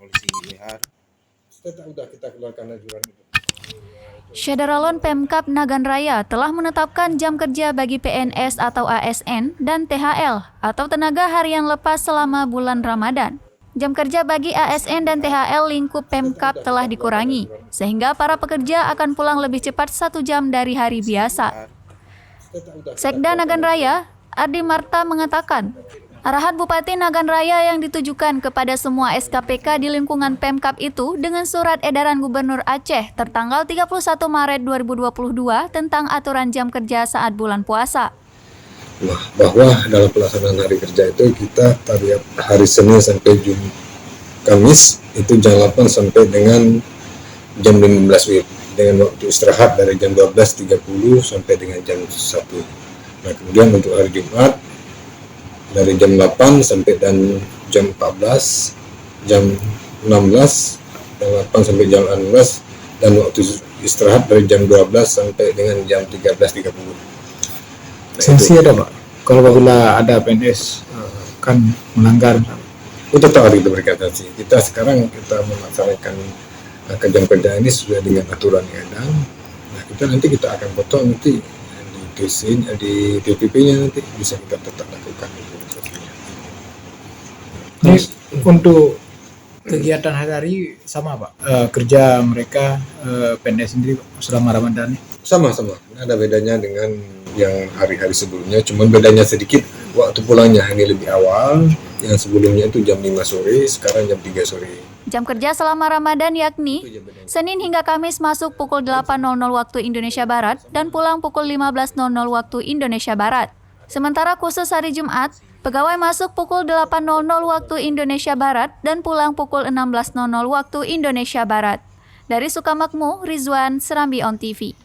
polisi liar. Sudah kita keluarkan anjuran itu. Syederalon Pemkab Nagan Raya telah menetapkan jam kerja bagi PNS atau ASN dan THL atau tenaga harian lepas selama bulan Ramadan. Jam kerja bagi ASN dan THL lingkup Pemkab telah dikurangi, sehingga para pekerja akan pulang lebih cepat 1 jam dari hari biasa. Sekda Nagan Raya, Ardi Marta mengatakan, arahan Bupati Nagan Raya yang ditujukan kepada semua SKPK di lingkungan Pemkab itu dengan surat edaran Gubernur Aceh tertanggal 31 Maret 2022 tentang aturan jam kerja saat bulan puasa. Bahwa dalam pelaksanaan hari kerja itu kita target hari Senin sampai Kamis itu jam 8 sampai dengan jam 15 WIB dengan waktu istirahat dari jam 12.30 sampai dengan jam 1. Nah, kemudian untuk hari Jumat dari jam 8 sampai dan jam 14, jam 16, jam 8 sampai jam 16 dan waktu istirahat dari jam 12 sampai dengan jam 13.30. Sanksi ada Pak? Kalau apabila ada PNS kan melanggar. Untuk tahu kita berikan sanksi. Kita sekarang melaksanakan jam kerja ini sesuai dengan aturan yang ada. Nah, nanti kita akan potong nanti di TPP-nya nanti bisa kita tetap lakukan. Terus untuk kegiatan hari-hari sama Pak? Kerja mereka PNS sendiri selama Ramadan? Sama-sama. Ada bedanya dengan yang hari-hari sebelumnya, cuman bedanya sedikit waktu pulangnya ini lebih awal. Yang sebelumnya itu jam 5 sore, sekarang jam 3 sore. Jam kerja selama Ramadan yakni Senin hingga Kamis masuk pukul 8.00 waktu Indonesia Barat dan pulang pukul 15.00 waktu Indonesia Barat. Sementara khusus hari Jumat, pegawai masuk pukul 8.00 waktu Indonesia Barat dan pulang pukul 16.00 waktu Indonesia Barat. Dari Sukamakmur, Rizwan, Serambi On TV.